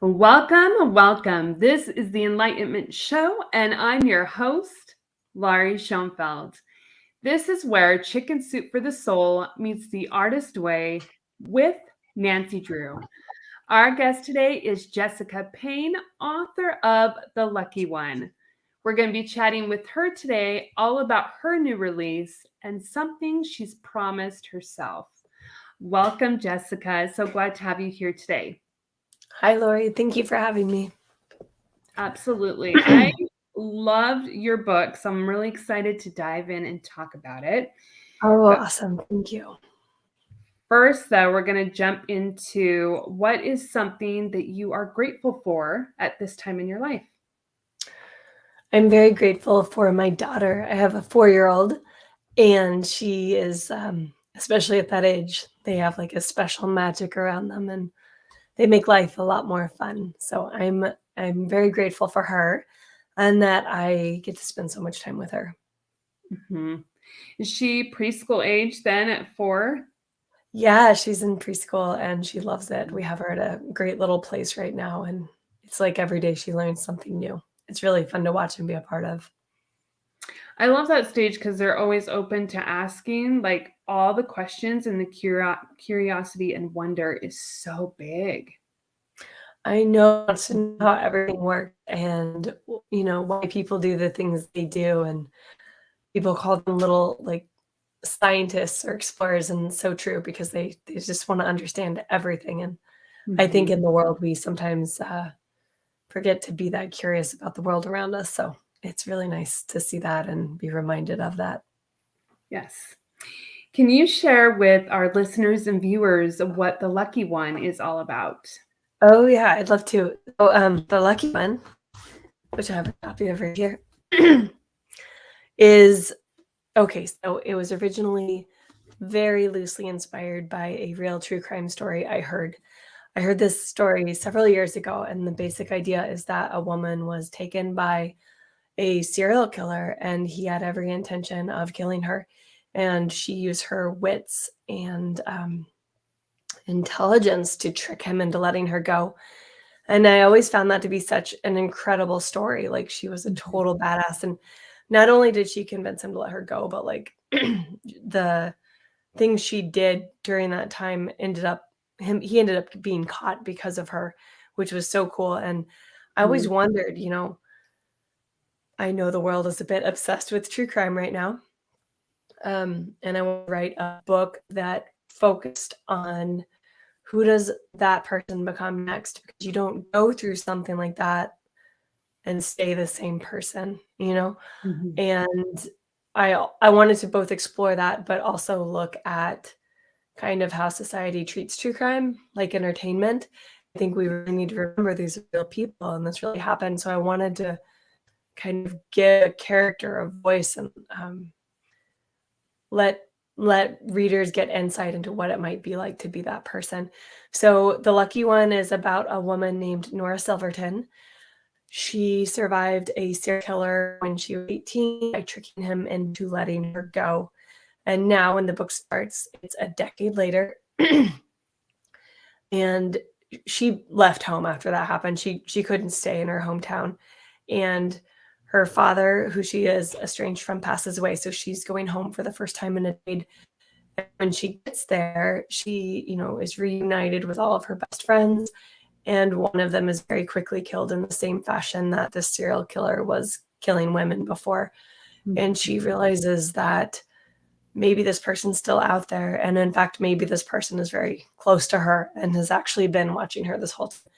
Welcome, welcome. This is the Enlightenment Show, and I'm your host, Lauri Schoenfeld. This is where Chicken Soup for the Soul meets the artist way with Nancy Drew. Our guest today is Jessica Payne, author of The Lucky One. We're going to be chatting with her today all about her new release and something she's promised herself. Welcome, Jessica. So glad to have you here today. Hi, Lauri. Thank you for having me. Absolutely. I loved your book, so I'm really excited to dive in and talk about it. Oh, But awesome. Thank you. first, though, we're going to jump into what is something that you are grateful for at this time in your life? I'm very grateful for my daughter. I have a 4-year-old, and she is, especially at that age, they have like a special magic around them, and they make life a lot more fun. So I'm very grateful for her, and that I get to spend so much time with her. Mm-hmm. Is she preschool age then at 4? Yeah, she's in preschool and she loves it. We have her at a great little place right now, and it's like every day she learns something new. It's really fun to watch and be a part of. I love that stage because they're always open to asking like all the questions, and the curiosity and wonder is so big. I know to know how everything works and why people do the things they do, and people call them little like scientists or explorers, and it's so true because they just want to understand everything. And I think Mhm. in the world we sometimes forget to be that curious about the world around us. So it's really nice to see that and be reminded of that. Yes. Can you share with our listeners and viewers what the Lucky One is all about? Oh yeah, I'd love to. So the lucky one, which I have a copy of right here, is okay. So it was originally very loosely inspired by a real true crime story I heard. I heard this story several years ago, and the basic idea is that a woman was taken by a serial killer, and he had every intention of killing her. And she used her wits and intelligence to trick him into letting her go. And I always found that to be such an incredible story. Like, she was a Mhm. total badass. And not only did she convince him to let her go, but like the things she did during that time he ended up being caught because of her, which was so cool. And I always Mhm. wondered, I know the world is a bit obsessed with true crime right now. And I want to write a book that focused on who does that person become next, because you don't go through something like that and stay the same person. Mhm. And I wanted to both explore that, but also look at kind of how society treats true crime, like entertainment. I think we really need to remember these are real people and this really happened. So I wanted to kind of give a character a voice and let let readers get insight into what it might be like to be that person. So the lucky one is about a woman named Nora Silverton. She survived a serial killer when she was 18 by tricking him into letting her go. And now when the book starts, it's a decade later. And she left home after that happened. She couldn't stay in her hometown, and her father, who she is estranged from, passes away. So she's going home for the first time in a decade. And when she gets there, she is reunited with all of her best friends, and one of them is very quickly killed in the same fashion that the serial killer was killing women before. And Mhm. she realizes that maybe this person's still out there. And in fact, maybe this person is very close to her and has actually been watching her this whole time.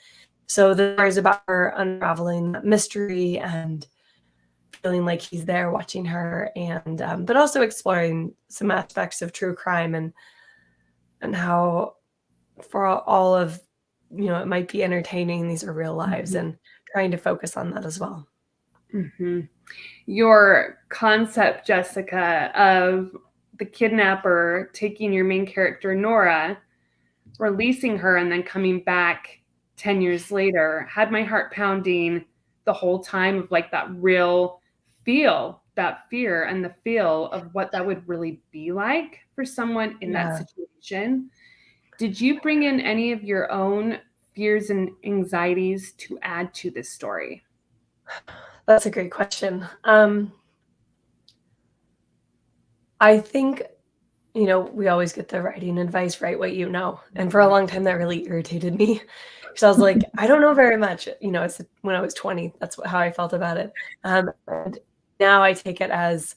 So the story is about her unraveling that mystery and feeling like he's there watching her, and but also exploring some aspects of true crime and how for all of it might be entertaining, these are real lives, Mhm. and trying to focus on that as well. Mhm. Your concept, Jessica, of the kidnapper taking your main character, Nora, releasing her, and then coming back 10 years later had my heart pounding the whole time of like that real feel, that fear and the feel of what that would really be like for someone in that Yeah. situation. Did you bring in any of your own fears and anxieties to add to this story? That's a great question. I think, we always get the writing advice, write what you know. And for a long time, that really irritated me because I was like, I don't know very much. It's when I was 20, that's how I felt about it. And now I take it as,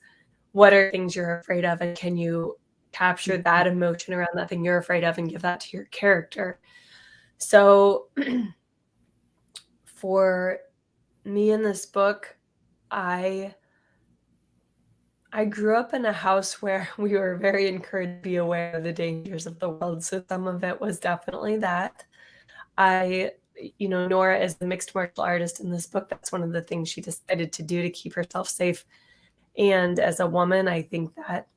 what are things you're afraid of? And can you capture that emotion around that thing you're afraid of and give that to your character? So for me in this book, I grew up in a house where we were very encouraged to be aware of the dangers of the world. So some of it was definitely that. Nora is the mixed martial artist in this book. That's one of the things she decided to do to keep herself safe. And as a woman, I think that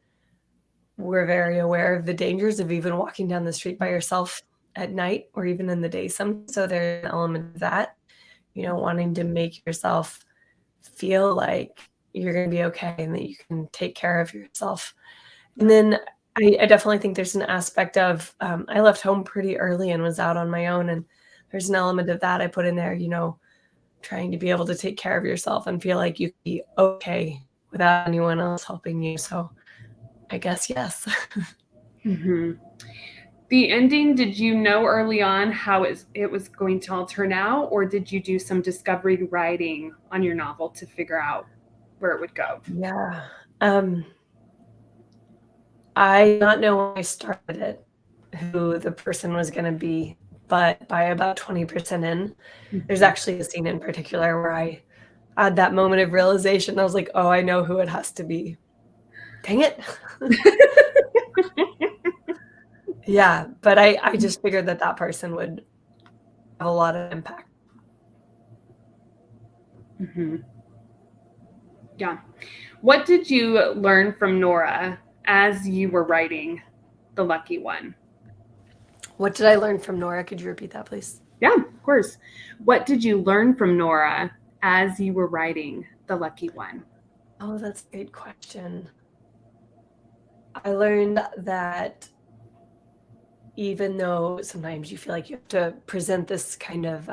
we're very aware of the dangers of even walking down the street by yourself at night or even in the day. So there's an element of that, wanting to make yourself feel like you're going to be okay and that you can take care of yourself. And then I definitely think there's an aspect of, I left home pretty early and was out on my own. And there's an element of that I put in there, trying to be able to take care of yourself and feel like you can be okay without anyone else helping you. So I guess yes. Mm-hmm. The ending, did you know early on how it was going to all turn out, or did you do some discovery writing on your novel to figure out where it would go? Yeah. I did not know when I started it who the person was going to be, but by about 20% in, there's actually a scene in particular where I had that moment of realization. I was like, oh, I know who it has to be. Dang it. Yeah, but I just figured that person would have a lot of impact. Mm-hmm. Yeah. What did you learn from Nora as you were writing The Lucky One? What did I learn from Nora? Could you repeat that, please? Yeah, of course. What did you learn from Nora as you were writing The Lucky One? Oh, that's a great question. I learned that even though sometimes you feel like you have to present this kind of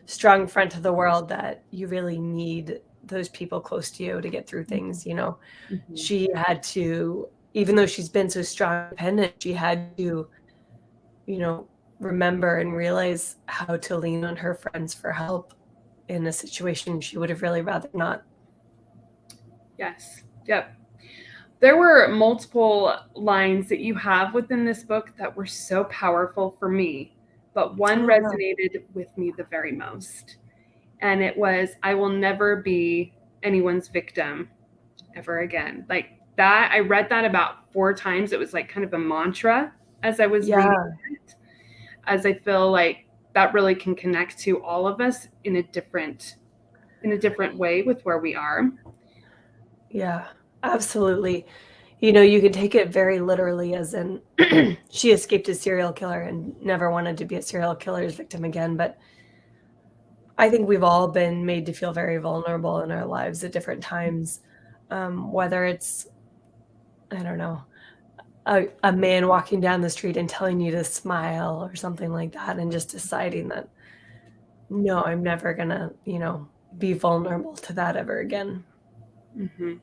strong front of the world, that you really need those people close to you to get through things. Mm-hmm. She had to, even though she's been so strong and independent, she had to, remember and realize how to lean on her friends for help in a situation she would have really rather not. Yes. Yep. There were multiple lines that you have within this book that were so powerful for me, but one resonated with me the very most. And it was, I will never be anyone's victim ever again. Like that, I read that about 4 times. It was like kind of a mantra as I was reading it, as I feel like that really can connect to all of us in a different way with where we are. Yeah, absolutely. You can take it very literally, as in she escaped a serial killer and never wanted to be a serial killer's victim again. But I think we've all been made to feel very vulnerable in our lives at different times. Whether it's, I don't know, a man walking down the street and telling you to smile or something like that, and just deciding that, no, I'm never going to, be vulnerable to that ever again. Mm-hmm.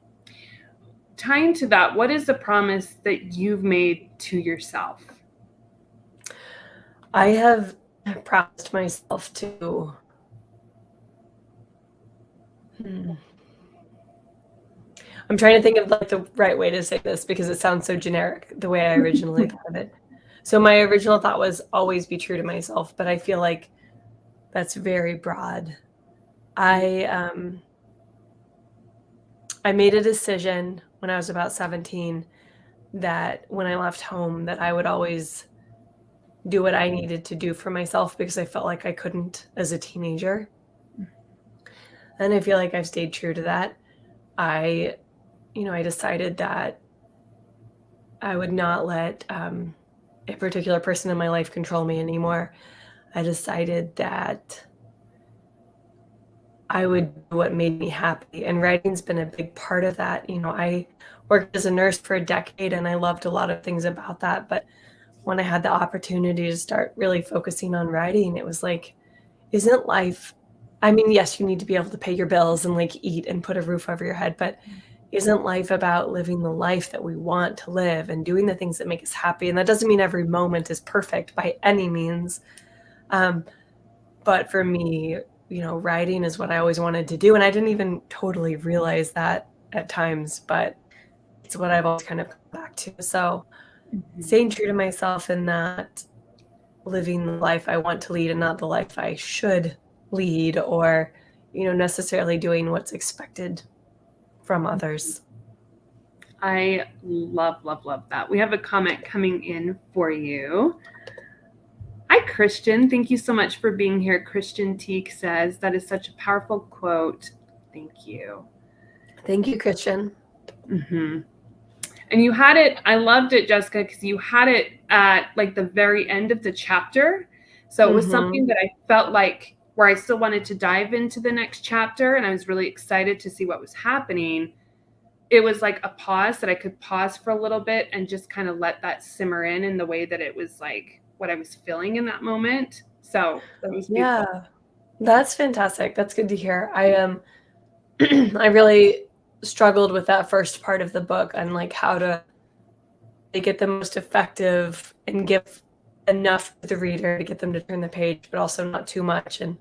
Tying to that, what is the promise that you've made to yourself? I have promised myself to I'm trying to think of like the right way to say this because it sounds so generic the way I originally thought of it. So my original thought was always be true to myself, but I feel like that's very broad. I made a decision when I was about 17 that when I left home that I would always do what I needed to do for myself because I felt like I couldn't as a teenager. And I feel like I've stayed true to that. I decided that I would not let a particular person in my life control me anymore. I decided that I would do what made me happy. And writing's been a big part of that. I worked as a nurse for a decade and I loved a lot of things about that. But when I had the opportunity to start really focusing on writing, it was like, isn't life, I mean, yes, you need to be able to pay your bills and like eat and put a roof over your head, but isn't life about living the life that we want to live and doing the things that make us happy? And that doesn't mean every moment is perfect by any means. But for me, writing is what I always wanted to do. And I didn't even totally realize that at times, but it's what I've always kind of come back to. So staying true to myself in that, living the life I want to lead and not the life I should lead, or, necessarily doing what's expected from others. I love, love, love that. We have a comment coming in for you. Hi, Christian. Thank you so much for being here. Christian Teak says, that is such a powerful quote. Thank you. Thank you, Christian. Mm-hmm. And you had it, I loved it, Jessica, because you had it at like the very end of the chapter. So it was something that I felt like where I still wanted to dive into the next chapter, and I was really excited to see what was happening. It was like a pause that I could pause for a little bit and just kind of let that simmer in the way that it was like what I was feeling in that moment. So that was beautiful. Yeah, that's fantastic. That's good to hear. I really struggled with that first part of the book on like how to make it the most effective and give enough to the reader to get them to turn the page, but also not too much. And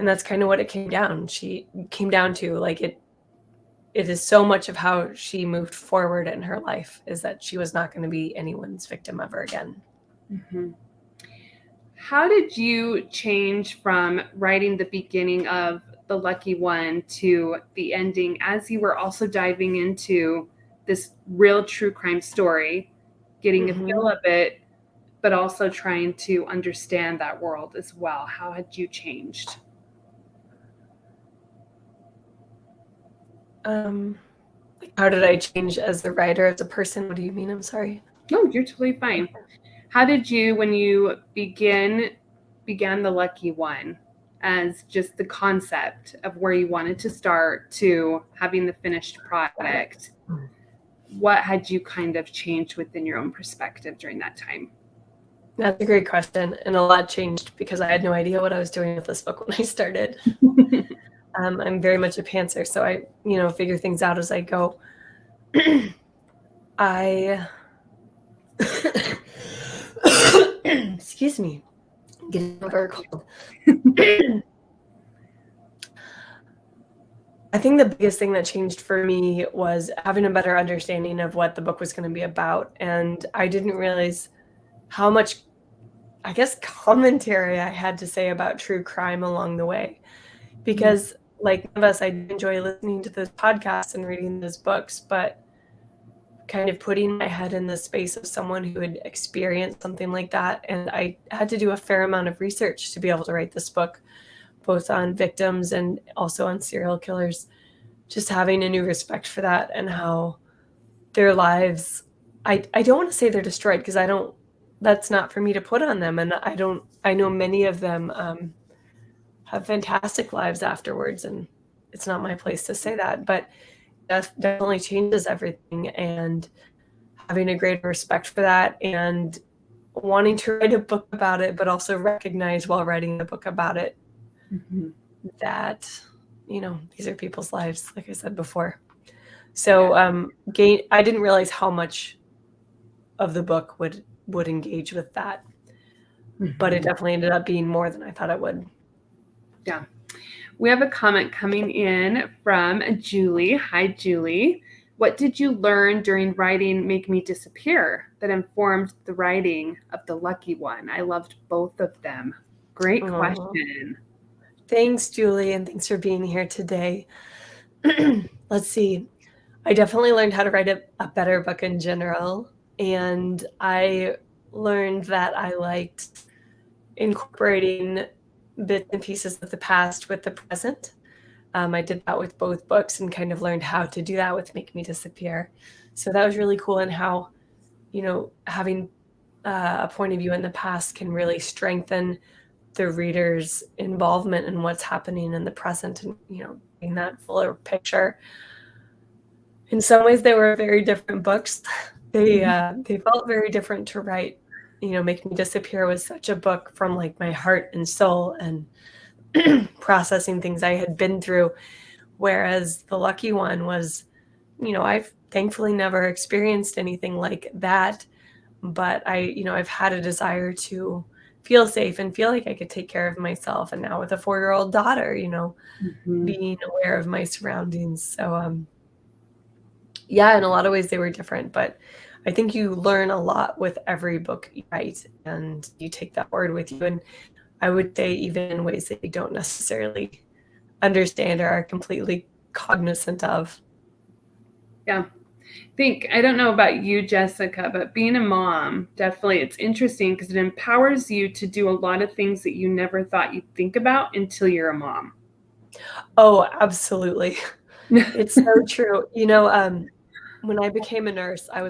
that's kind of what it came down. She came down to like it is so much of how she moved forward in her life is that she was not going to be anyone's victim ever again. Mm-hmm. How did you change from writing the beginning of The Lucky One to the ending as you were also diving into this real true crime story, getting a feel of it, but also trying to understand that world as well? How had you changed? How did I change as a writer, as a person? What do you mean? I'm sorry. No, you're totally fine. How did you, when you began The Lucky One, as just the concept of where you wanted to start to having the finished product, what had you kind of changed within your own perspective during that time? That's a great question. And a lot changed because I had no idea what I was doing with this book when I started. I'm very much a pantser, so I, figure things out as I go. Excuse me, getting over a cold. I think the biggest thing that changed for me was having a better understanding of what the book was going to be about. And I didn't realize how much, I guess, commentary I had to say about true crime along the way. Because like none of us, I enjoy listening to those podcasts and reading those books, but kind of putting my head in the space of someone who had experienced something like that. And I had to do a fair amount of research to be able to write this book, both on victims and also on serial killers. Just having a new respect for that and how their lives, I don't want to say they're destroyed because that's not for me to put on them. And I know many of them have fantastic lives afterwards, and it's not my place to say that, but that definitely changes everything. And having a great respect for that and wanting to write a book about it, but also recognize while writing the book about it that, these are people's lives, like I said before. So I didn't realize how much of the book would engage with that, but it definitely ended up being more than I thought it would. Yeah. We have a comment coming in from Julie. Hi, Julie. What did you learn during writing Make Me Disappear that informed the writing of The Lucky One? I loved both of them. Great question. Thanks, Julie, and thanks for being here today. Let's see. I definitely learned how to write a better book in general, and I learned that I liked incorporating bits and pieces of the past with the present. I did that with both books and kind of learned how to do that with Make Me Disappear. So that was really cool, and how, having a point of view in the past can really strengthen the reader's involvement in what's happening in the present, and, in that fuller picture. In some ways, they were very different books. They felt very different to write. Make Me Disappear was such a book from like my heart and soul and processing things I had been through. Whereas The Lucky One was, I've thankfully never experienced anything like that, but I've had a desire to feel safe and feel like I could take care of myself. And now with a 4-year-old daughter, Mhm. being aware of my surroundings. So, yeah, in a lot of ways they were different, but I think you learn a lot with every book you write and you take that forward with you. And I would say even in ways that you don't necessarily understand or are completely cognizant of. Yeah. I don't know about you, Jessica, but being a mom, definitely it's interesting because it empowers you to do a lot of things that you never thought you'd think about until you're a mom. Oh, absolutely. It's so true. When I became a nurse, I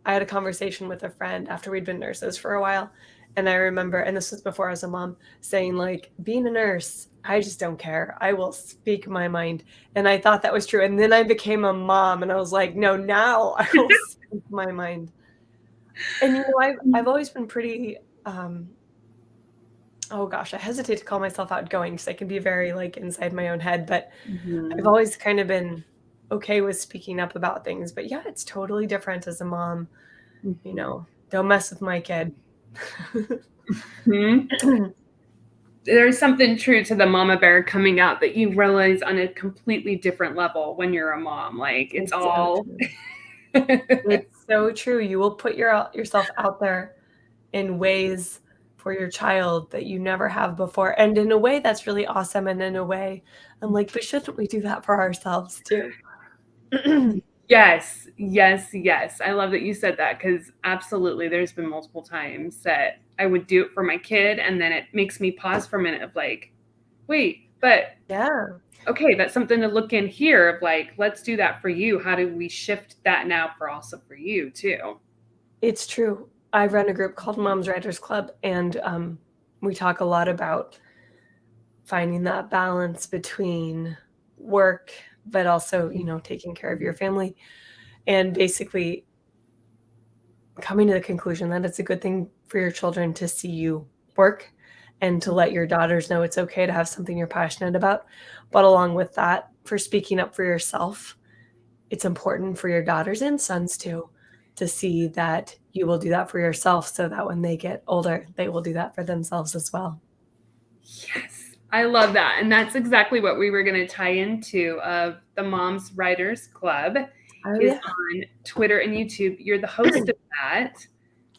had a conversation with a friend after we'd been nurses for a while. And I remember, and this was before I was a mom, saying, like, being a nurse, I just don't care. I will speak my mind. And I thought that was true. And then I became a mom and I was like, no, now I will speak my mind. And, I've always been pretty, oh gosh, I hesitate to call myself outgoing because I can be very like inside my own head, but I've Mhm. always kind of been okay with speaking up about things. But yeah, it's totally different as a mom. Mhm. Don't mess with my kid. Mhm. There's something true to the mama bear coming out that you realize on a completely different level when you're a mom. Like it's It's so all. true. It's so true. You will put yourself out there in ways for your child that you never have before. And in a way that's really awesome. And in a way, I'm like, but shouldn't we do that for ourselves too? Yes, yes, yes. I love that you said that because absolutely, there's been multiple times that I would do it for my kid, and then it makes me pause for a minute of like, wait, but Yeah, okay, that's something to look in here of like, let's do that for you. How do we shift that now for also for you too? it's true. I run a group called Moms Writers Club, and we talk a lot about finding that balance between work, but also, taking care of your family and basically coming to the conclusion that it's a good thing for your children to see you work and to let your daughters know it's okay to have something you're passionate about. But along with that, for speaking up for yourself, it's important for your daughters and sons too to see that you will do that for yourself so that when they get older, they will do that for themselves as well. Yes, I love that. And that's exactly what we were going to tie into of the Moms Writers Club Oh, is yeah. on Twitter and YouTube. You're the host of that. How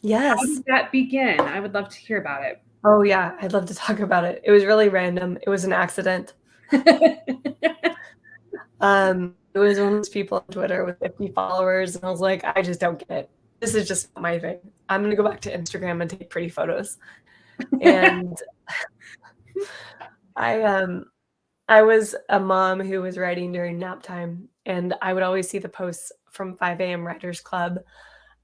Yes. did that begin? I would love to hear about Oh, yeah. I'd love to talk about it. It was really random. It was an accident. it. It was one of those people on Twitter with 50 followers, and I was like, I just don't get it. This is just not my thing. I'm gonna go back to Instagram and take pretty photos. And I I was a mom who was writing during nap time, and I would always see the posts from 5 a.m. Writers Club,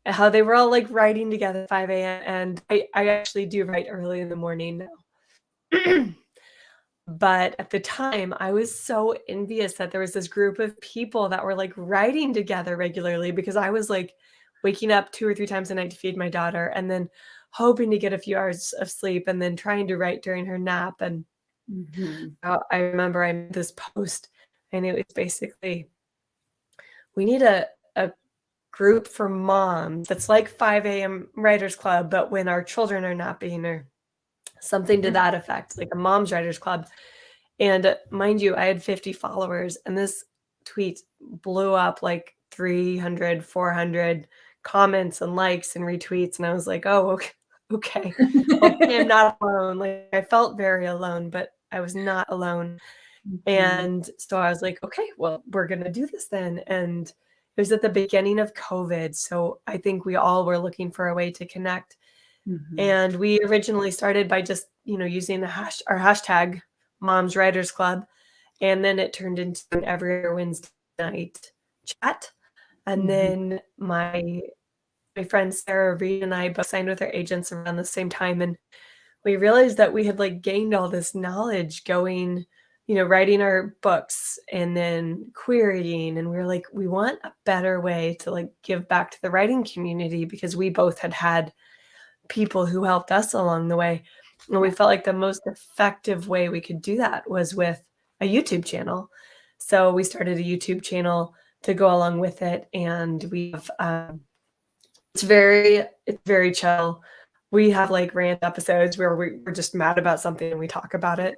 how they were all like writing together at 5 a.m. And I actually do write early in the morning now. But at the time, I was so envious that there was this group of people that were, like, writing together regularly because I was, like, waking up 2 or 3 times a night to feed my daughter and then hoping to get a few hours of sleep and then trying to write during her nap, and, Mhm. I remember I made this post, and it was basically, "We need a group for moms that's like 5 a.m. Writers Club, but when our children are napping," or something to that effect, like a mom's writers club. And mind you, I had 50 followers, and this tweet blew up like 300, 400 comments and likes and retweets. And I was like, oh, okay. Okay. Hopefully I'm not alone. Like I felt very alone, but I was not alone. Mhm. And so I was like, okay, well, we're going to do this then. And it was at the beginning of COVID. So I think we all were looking for a way to connect. Mhm. And we originally started by just, using our hashtag Moms Writers Club. And then it turned into an every other Wednesday night chat. And Mhm. then my friend Sarah Reed and I both signed with our agents around the same time. And we realized that we had like gained all this knowledge going, writing our books and then querying. And we were like, we want a better way to like give back to the writing community because we both had people who helped us along the way. And we felt like the most effective way we could do that was with a YouTube channel. So we started a YouTube channel to go along with it, and we have it's very chill. We have like rant episodes where we're just mad about something and we talk about it.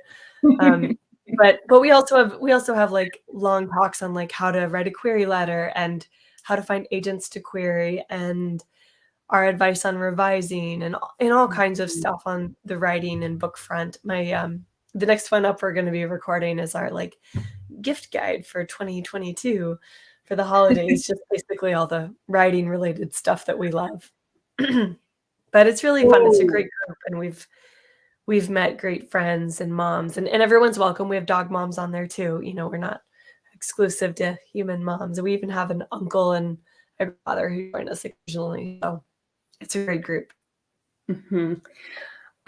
But we also have like long talks on like how to write a query letter and how to find agents to query and our advice on revising and all kinds of stuff on the writing and book front. The next one up we're going to be recording is our like gift guide for 2022 for the holidays, just basically all the writing related stuff that we love. But it's really fun. It's a great group, and we've met great friends and moms, and everyone's welcome. We have dog moms on there too. You know, we're not exclusive to human moms. We even have an uncle and a brother who join us occasionally. So it's a great group. Mm-hmm.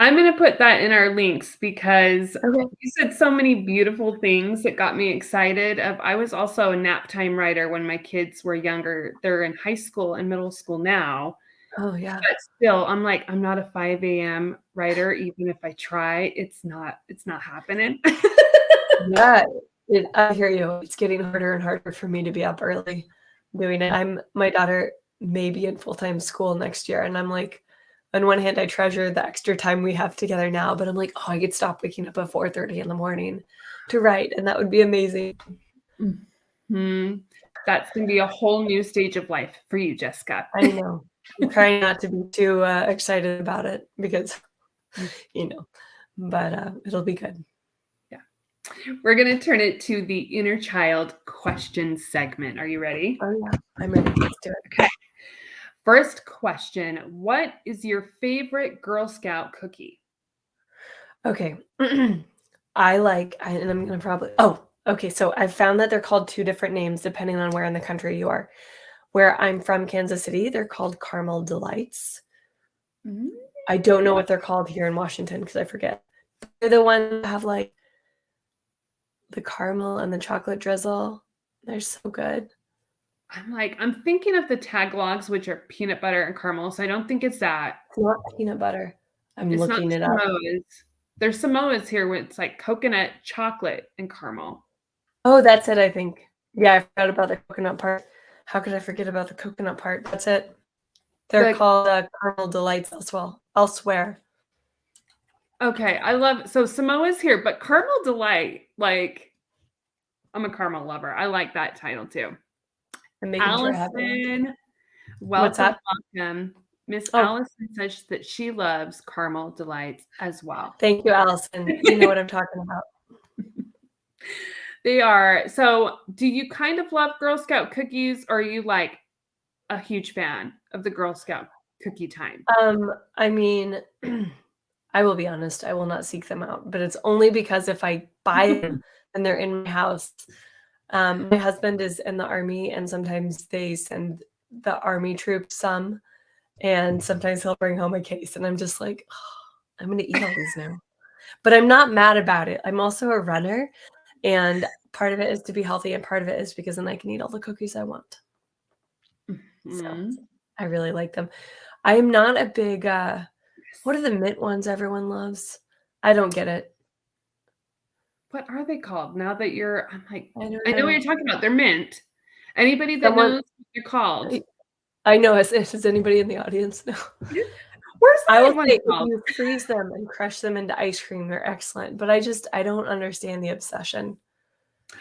I'm going to put that in our links because you said so many beautiful things that got me excited. I was also a nap time writer when my kids were younger. They're in high school and middle school now. Oh, yeah. But still, I'm like, I'm not a 5 a.m. writer. Even if I try, it's not happening. Yeah, I hear you. It's getting harder and harder for me to be up early doing it. My daughter may be in full-time school next year, and I'm like, on one hand, I treasure the extra time we have together now, but I'm like, oh, I could stop waking up at 4:30 in the morning to write, and that would be amazing. Mm-hmm. That's going to be a whole new stage of life for you, Jessica. I know. I'm trying not to be too excited about it because, but it'll be good. Yeah. We're going to turn it to the inner child question segment. Are you ready? Oh, yeah. I'm ready. Let's do it. Okay. First question. What is your favorite Girl Scout cookie? Okay. and I'm going to probably, okay. So I've found that they're called two different names depending on where in the country you are. Where I'm from, Kansas City, they're called Caramel Delights. Mm-hmm. I don't know what they're called here in Washington because I forget. They're the ones that have like the caramel and the chocolate drizzle. They're so good. I'm thinking of the Taglogs, which are peanut butter and caramel. So I don't think it's that. It's not peanut butter. I'm looking it up. There's Samoas here where it's like coconut, chocolate, and caramel. Oh, that's it, I think. Yeah, I forgot about the coconut part. How could I forget about the coconut part? That's it. They're called Caramel Delights elsewhere. Okay, so Samoa's here, but Caramel Delight, like, I'm a caramel lover. I like that title too. Allison, welcome. Miss Allison says that she loves Caramel Delights as well. Thank you, Allison. You know what I'm talking about. They are. So do you kind of love Girl Scout cookies, or are you like a huge fan of the Girl Scout cookie time? I mean, I will be honest, I will not seek them out, but it's only because if I buy them and they're in my house. My husband is in the Army, and sometimes they send the Army troops some, and sometimes he'll bring home a case, and I'm just like, oh, I'm going to eat all these now. But I'm not mad about it. I'm also a runner, and part of it is to be healthy, and part of it is because then I can eat all the cookies I want. So I really like them. I'm not a big, what are the mint ones everyone loves? I don't get it. What are they called? Now that I'm like, I know what you're talking about. They're mint. Anybody that knows what they're called? I know. Is anybody in the audience know? Where's the I will say, if you freeze them and crush them into ice cream, they're excellent. But I don't understand the obsession.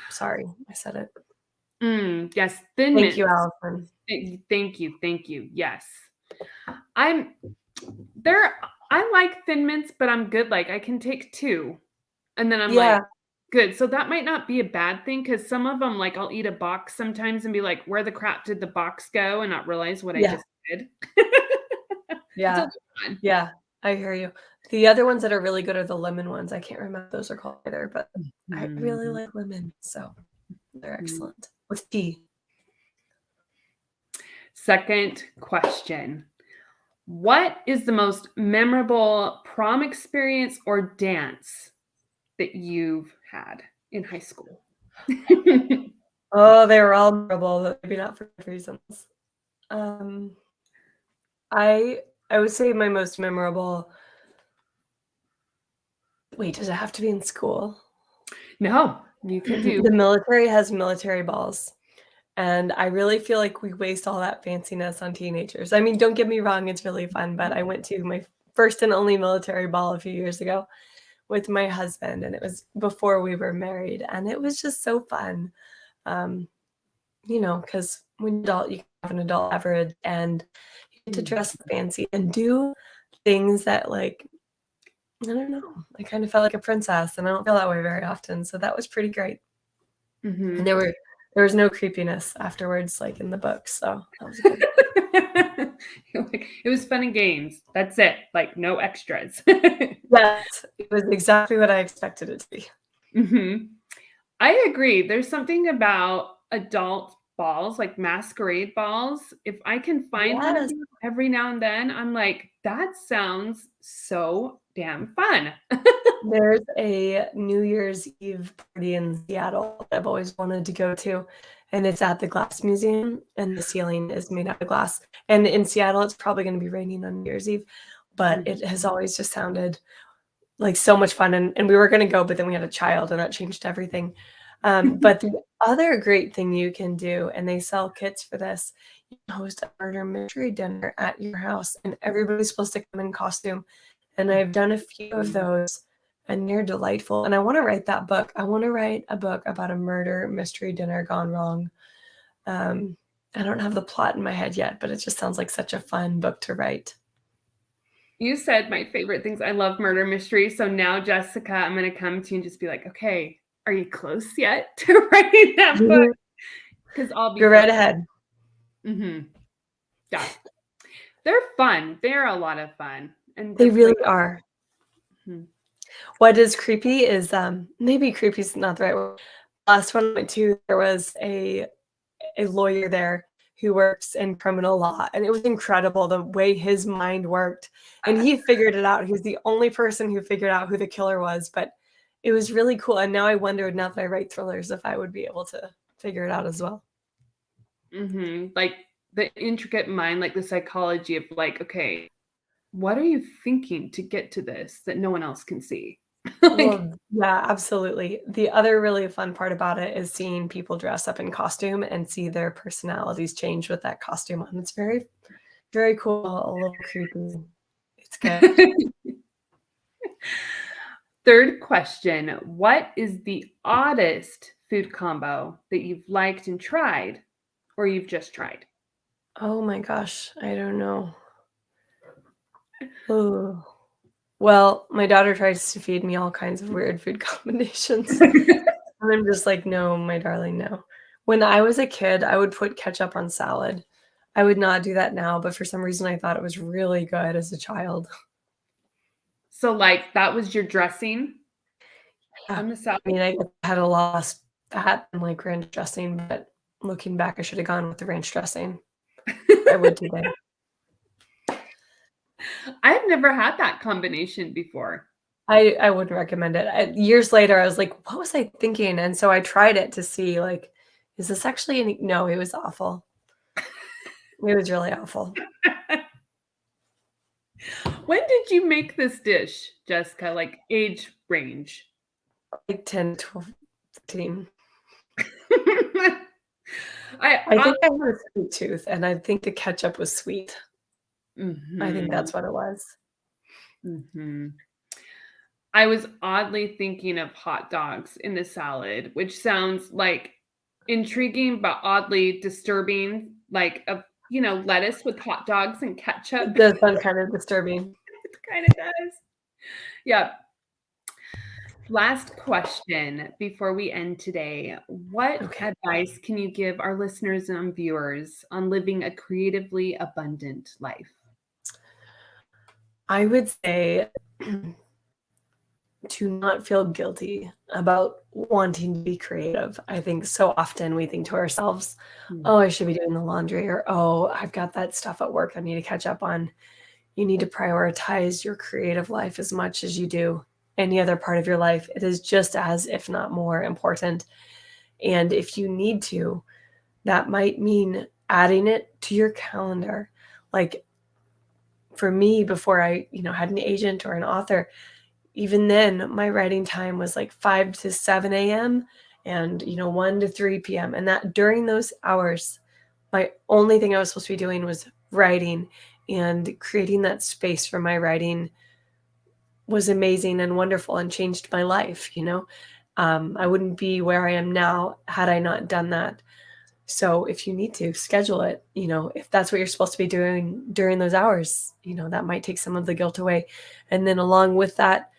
Sorry, I said it. Yes, thin mint. Thank you, Allison. Thank you. Yes. I like thin mints, but I'm good. Like I can take two. And then I'm like, good. So that might not be a bad thing because some of them, like I'll eat a box sometimes and be like, where the crap did the box go? And not realize what I just did. Yeah, I hear you. The other ones that are really good are the lemon ones. I can't remember what those are called either, but I really like lemon. So they're excellent with tea. Second question. What is the most memorable prom experience or dance that you've had in high school? Oh, they were all memorable, but maybe not for good reasons. I I would say my most memorable. Wait, does it have to be in school? No, you can do. The military has military balls. And I really feel like we waste all that fanciness on teenagers. I mean, don't get me wrong, it's really fun, but I went to my first and only military ball a few years ago with my husband, and it was before we were married, and it was just so fun. Um, because when you're adult, you can have an adult beverage, and you get to dress fancy and do things that, like, I don't know, I kind of felt like a princess, and I don't feel that way very often, so that was pretty great. Mm-hmm. And there was no creepiness afterwards, like in the books, so that was good. It was fun and games. That's it. Like no extras. Yes, it was exactly what I expected it to be. Mm-hmm. I agree. There's something about adult balls, like masquerade balls. If I can find one of Yes. these every now and then, I'm like, that sounds so damn fun. There's a New Year's Eve party in Seattle that I've always wanted to go to, and it's at the Glass Museum, and the ceiling is made out of glass. And in Seattle, it's probably gonna be raining on New Year's Eve, but it has always just sounded like so much fun, and we were gonna go, but then we had a child, and that changed everything. But the other great thing you can do, and they sell kits for this, you can host a murder mystery dinner at your house, and everybody's supposed to come in costume. And I've done a few of those, and they're delightful. And I want to write that book. I want to write a book about a murder mystery dinner gone wrong. I don't have the plot in my head yet, but it just sounds like such a fun book to write. You said my favorite things. I love murder mysteries. So now, Jessica, I'm going to come to you and just be like, okay, are you close yet to writing that book? Because I'll be. Go right ahead. Mm-hmm. Yeah. They're fun. They're a lot of fun. And they really are. Mm-hmm. What is creepy is maybe creepy is not the right word. Last one I went to, there was a lawyer there who works in criminal law, and it was incredible the way his mind worked, and he figured it out. He was the only person who figured out who the killer was, but it was really cool. And now I wonder, now that I write thrillers, if I would be able to figure it out as well. Mm-hmm. Like the intricate mind, like the psychology of like, okay, what are you thinking to get to this that no one else can see? Well, yeah, absolutely. The other really fun part about it is seeing people dress up in costume and see their personalities change with that costume on. It's very, very cool, a little creepy. It's good. Third question. What is the oddest food combo that you've liked and tried, or you've just tried? Oh my gosh, I don't know. Oh. Well, my daughter tries to feed me all kinds of weird food combinations. And I'm just like, no, my darling, no. When I was a kid, I would put ketchup on salad. I would not do that now, but for some reason I thought it was really good as a child. So, like, that was your dressing on the salad? I mean, I had a lot of fat and like ranch dressing, but looking back, I should have gone with the ranch dressing. I would today. I've never had that combination before. I wouldn't recommend it. Years later, I was like, what was I thinking? And so I tried it to see, like, is this actually any? No, it was awful. It was really awful. When did you make this dish, Jessica? Like age range? Like 10, 12, 13. I think I had a sweet tooth, and I think the ketchup was sweet. I think that's what it was. Mm-hmm. I was oddly thinking of hot dogs in the salad, which sounds like intriguing but oddly disturbing, like lettuce with hot dogs and ketchup. It does sound kind of disturbing. It kind of does. Yeah. Last question before we end today. What advice can you give our listeners and viewers on living a creatively abundant life? I would say to not feel guilty about wanting to be creative. I think so often we think to ourselves, oh, I should be doing the laundry, or oh, I've got that stuff at work I need to catch up on. You need to prioritize your creative life as much as you do any other part of your life. It is just as, if not more, important. And if you need to, that might mean adding it to your calendar. Like for me, before I, had an agent or an author, even then my writing time was like 5 to 7 a.m. and, 1 to 3 p.m. And that during those hours, my only thing I was supposed to be doing was writing, and creating that space for my writing was amazing and wonderful and changed my life. I wouldn't be where I am now had I not done that. So if you need to schedule it, if that's what you're supposed to be doing during those hours, that might take some of the guilt away. And then along with that,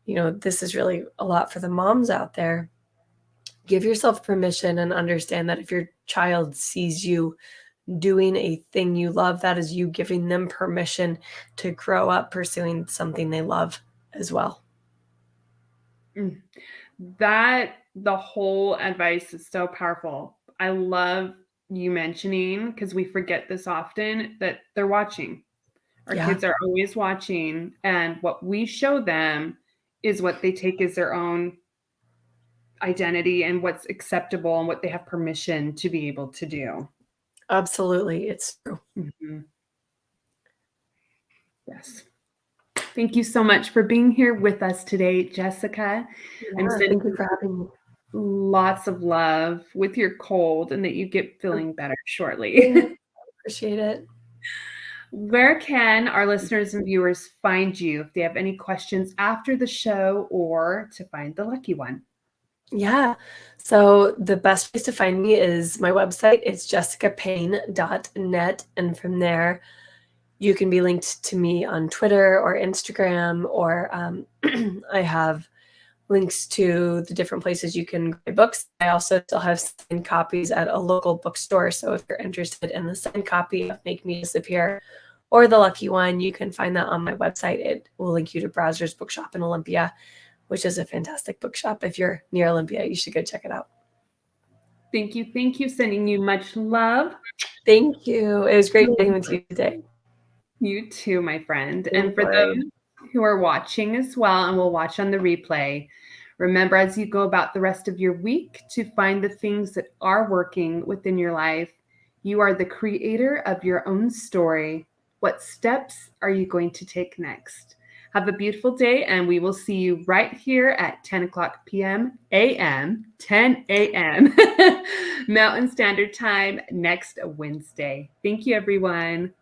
this is really a lot for the moms out there. Give yourself permission and understand that if your child sees you doing a thing you love, that is you giving them permission to grow up pursuing something they love as well. That the whole advice is so powerful. I love you mentioning, because we forget this often, that they're watching. Our kids are always watching, and what we show them is what they take as their own identity and what's acceptable and what they have permission to be able to do. Absolutely. It's true. Mm-hmm. Yes. Thank you so much for being here with us today, Jessica. Thank you for having me. Lots of love with your cold, and that you get feeling better shortly. Appreciate it. Where can our listeners and viewers find you if they have any questions after the show or to find the lucky one? Yeah. So the best place to find me is my website. It's jessicapayne.net. And from there, you can be linked to me on Twitter or Instagram, or I have links to the different places you can buy books. I also still have signed copies at a local bookstore. So if you're interested in the signed copy of Make Me Disappear or the lucky one, you can find that on my website. It will link you to Browser's Bookshop in Olympia, which is a fantastic bookshop. If you're near Olympia, you should go check it out. Thank you. Thank you. Sending you much love. Thank you. It was great being with you today. You too, my friend. And for those who are watching as well and will watch on the replay, remember as you go about the rest of your week to find the things that are working within your life. You are the creator of your own story. What steps are you going to take next? Have a beautiful day, and we will see you right here at 10 o'clock p.m. a.m., 10 a.m. Mountain Standard Time next Wednesday. Thank you, everyone.